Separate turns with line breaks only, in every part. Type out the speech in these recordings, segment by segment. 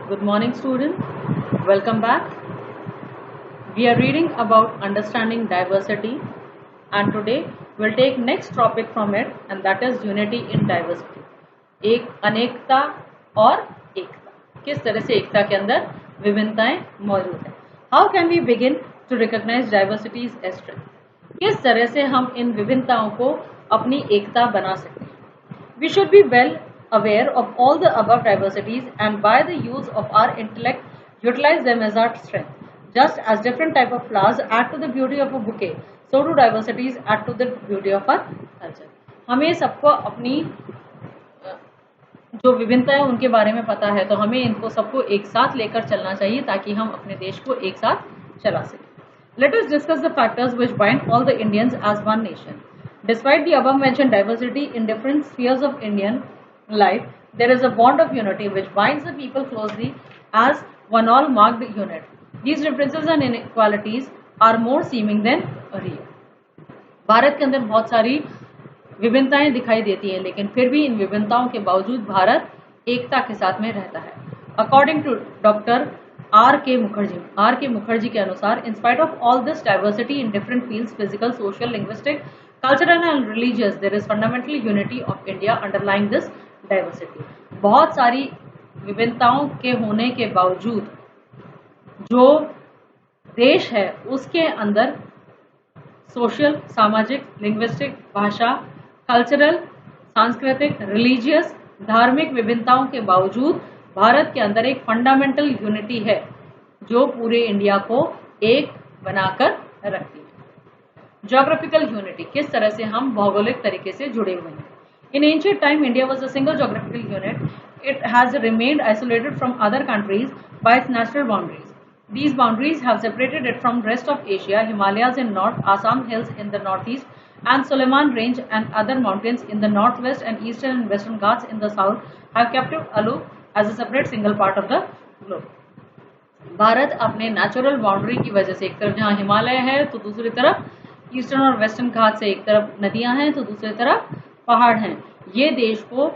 Good morning, students. Welcome back. We are reading about understanding diversity, and today we'll take next topic from it, and that is unity in diversity. एक अनेकता और एकता, किस तरह से एकता के अंदर विभिन्नताएं मौजूद हैं. How can we begin to recognize diversities as strength? किस तरह से हम इन विभिन्नताओं को अपनी एकता बना सकते हैं. We should be well aware of all the above diversities and by the use of our intellect utilize them as our strength. Just as different type of flowers add to the beauty of a bouquet, so do diversities add to the beauty of our culture. हमें सबको अपनी जो विभिन्नता है उनके बारे में पता है, तो हमें इनको सबको एक साथ लेकर चलना चाहिए ताकि हम अपने देश को एक साथ चला सकें. Let us discuss the factors which bind all the Indians as one nation. Despite the above mentioned diversity in different spheres of Indian life, there is a bond of unity which binds the people closely as one all-marked unit. These differences and inequalities are more seeming than real. Bharat के अंदर बहुत सारी विभिन्नताएं दिखाई देती हैं, लेकिन फिर भी इन विभिन्नताओं के बावजूद भारत एकता के साथ में रहता है. अकॉर्डिंग टू डॉक्टर आर के मुखर्जी के अनुसार, in spite of all this diversity in different fields, physical, social, linguistic, cultural and religious, there is fundamental unity of India underlying this diversity. बहुत सारी विभिन्नताओं के होने के बावजूद जो देश है उसके अंदर सोशल, सामाजिक, लिंग्विस्टिक, भाषा, कल्चरल, सांस्कृतिक, रिलीजियस, धार्मिक विभिन्नताओं के बावजूद भारत के अंदर एक फंडामेंटल यूनिटी है जो पूरे इंडिया को एक बनाकर रखती है. ज्योग्राफिकल यूनिटी, किस तरह से हम भौगोलिक तरीके से जुड़े हुए हैं. इन ancient time India was a single geographical unit. It has remained isolated from other countries by its natural boundaries. These boundaries have separated it from rest of Asia, Himalayas in north, Assam hills in the northeast, and Suleiman Range and other mountains in the northwest and eastern and western Ghats in the south have kept it aloof as a separate single part of the globe. Bharat अपने natural boundary की वजह से, एक तरफ जहाँ हिमालय है तो दूसरी तरफ ईस्टर्न और वेस्टर्न घाट से, एक तरफ नदियां हैं तो दूसरी तरफ पहाड़ हैं, ये देश को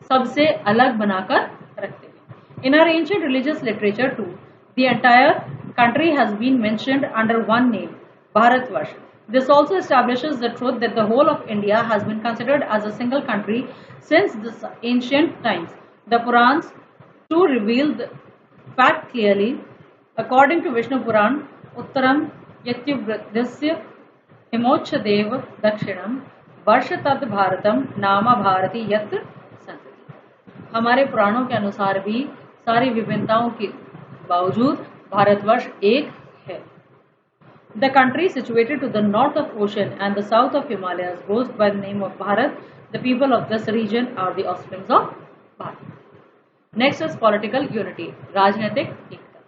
सबसे अलग बनाकर रखते हैं. In our ancient religious literature too, the entire country has been mentioned under one name, Bharatvarsh. This also establishes the truth that the whole of India has been considered as a single country since the ancient times. The Purans too reveal the fact clearly. According to Vishnu Puran, Uttaram Yatyubhradasya Himochadev Dakshinam Varshatad Bharatam Nama Bharati Yatra संस्कृति. हमारे पुराणों के अनुसार भी सारी विभिन्नताओं के बावजूद भारतवर्ष एक है. The country situated to the north of ocean and the south of Himalayas goes by the name of Bharat. The people of this region are the offsprings of Bharat. Next is political unity, राजनीतिक एकता.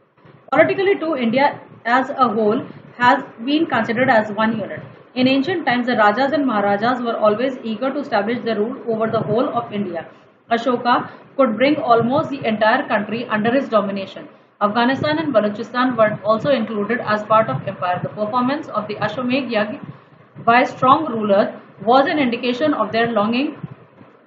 Politically too, India as a whole has been considered as one unit. In ancient times, the Rajas and Maharajas were always eager to establish the rule over the whole of India. Ashoka could bring almost the entire country under his domination. Afghanistan and Balochistan were also included as part of empire. The performance of the Ashwamedh Yagya by strong rulers was an indication of their longing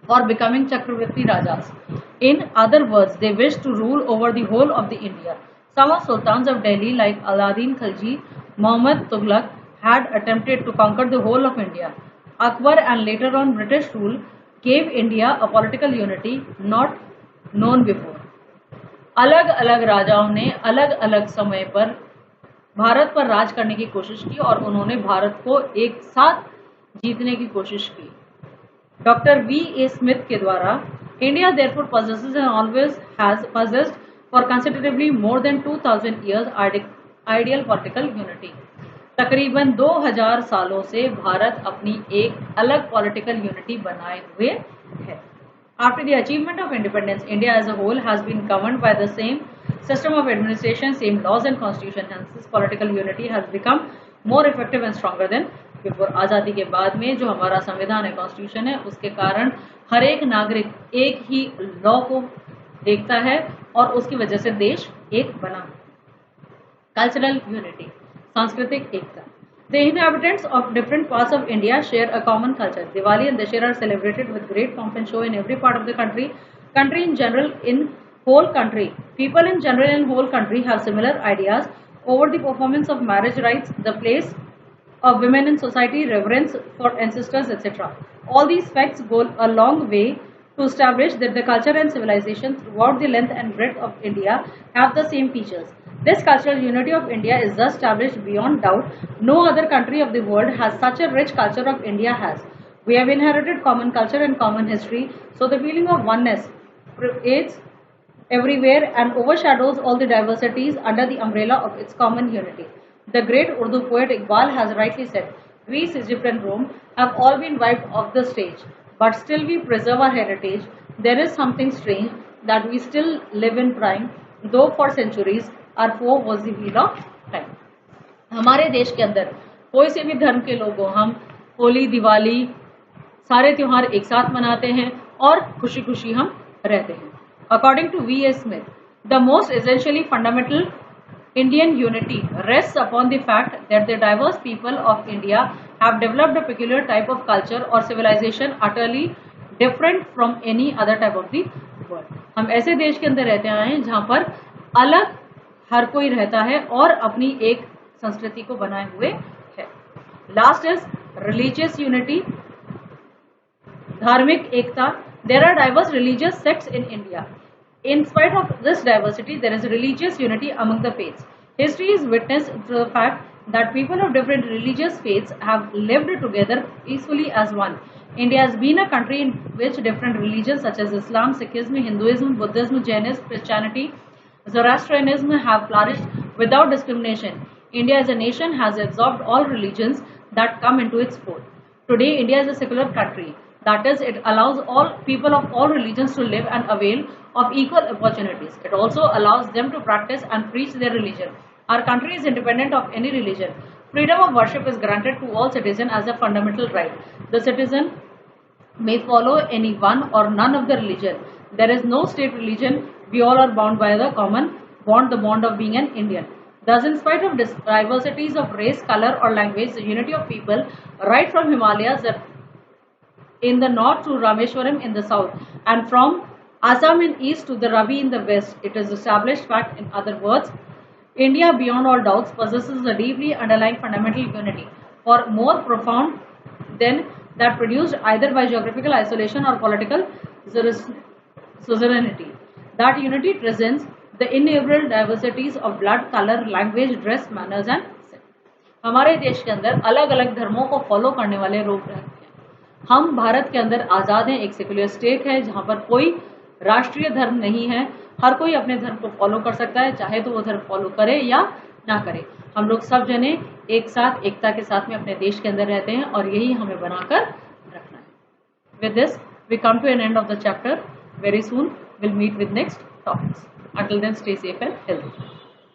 for becoming Chakravarti Rajas. In other words, they wished to rule over the whole of the India. Some of sultans of Delhi like Alauddin Khilji, Muhammad Tughlaq had attempted to conquer the whole of India. Akbar and later on British rule gave India a political unity not known before. अलग अलग राजाओं ने अलग अलग समय पर भारत पर राज करने की कोशिश की और उन्होंने भारत को एक साथ जीतने की कोशिश की. Doctor V.A. स्मिथ के द्वारा India therefore possesses and always has possessed for considerably more than 2000 years ideal political unity. तकरीबन 2000 सालों से भारत अपनी एक अलग पॉलिटिकल यूनिटी बनाए हुए है. After the achievement of independence, India as a whole has been governed by the same system of administration, same laws and constitution. Hence, this political unity has become more effective and stronger than before. आज़ादी के बाद में जो हमारा संविधान है, constitution है, उसके कारण हर एक नागरिक एक ही लॉ को देखता है और उसकी वजह से देश एक बना. कल्चरल यूनिटी, सांस्कृतिक एकता. The inhabitants of different parts of India share a common culture. Diwali and Dussehra are celebrated with great pomp and show in every part of the country. Country in general, in whole country. People in general in whole country have similar ideas over the performance of marriage rites, the place of women in society, reverence for ancestors, etc. All these facts go a long way to establish that the culture and civilization throughout the length and breadth of India have the same features. This cultural unity of India is thus established beyond doubt. No other country of the world has such a rich culture of India has. We have inherited common culture and common history, so the feeling of oneness pervades everywhere and overshadows all the diversities under the umbrella of its common unity. The great Urdu poet Iqbal has rightly said, Greece, Egypt and Rome have all been wiped off the stage, but still we preserve our heritage. There is something strange that we still live in prime, though for centuries our foe was the wheel of time. हमारे देश के अंदर कोई से भी धर्म के लोग हो, हम होली, दिवाली, सारे त्योहार एक साथ मनाते हैं और खुशी खुशी हम रहते हैं. According to V.A. Smith, the most essentially fundamental Indian unity rests upon the fact that the diverse people of India have developed a peculiar type of culture or civilization utterly different from any other type of the world. हम ऐसे देश के अंदर रहते आए हैं जहाँ पर अलग हर कोई रहता है और अपनी एक संस्कृति को बनाए हुए है. लास्ट इज रिलीजियस यूनिटी, धार्मिक एकता. There are diverse religious sects in India. In spite of this diversity, there is religious unity among the faiths. History is witness to the fact that people of different religious faiths have lived together peacefully as one. India has been a country in which different religions such as Islam, Sikhism, Hinduism, Buddhism, Jainism, Christianity, Zoroastrianism have flourished without discrimination. India as a nation has absorbed all religions that come into its fold. Today, India is a secular country. That is, it allows all people of all religions to live and avail of equal opportunities. It also allows them to practice and preach their religion. Our country is independent of any religion. Freedom of worship is granted to all citizens as a fundamental right. The citizen may follow any one or none of the religion. There is no state religion. We all are bound by the common bond, the bond of being an Indian. Thus, in spite of diversities of race, color or language, the unity of people, right from Himalayas in the north to Rameshwaram in the south, and from Assam in east to the Ravi in the west, it is established fact. In other words, India beyond all doubts possesses a deeply underlying fundamental unity, for more profound than that produced either by geographical isolation or political suzerainty. That unity presents the innumerable diversities of blood, color, language, dress, manners and sex. हमारे देश के अंदर अलग अलग धर्मों को follow करने वाले लोग रहते हैं. हम भारत के अंदर आज़ाद हैं, एक सेक्युलर स्टेट है जहाँ पर कोई राष्ट्रीय धर्म नहीं है. हर कोई अपने धर्म को फॉलो कर सकता है, चाहे तो वो धर्म फॉलो करे या ना करे. हम लोग सब जने एक साथ एकता के साथ में अपने देश के अंदर रहते हैं और यही हमें बनाकर रखना है. With this, we come to an end of the chapter. Very soon, we'll meet with next topics. Until then, stay safe and healthy.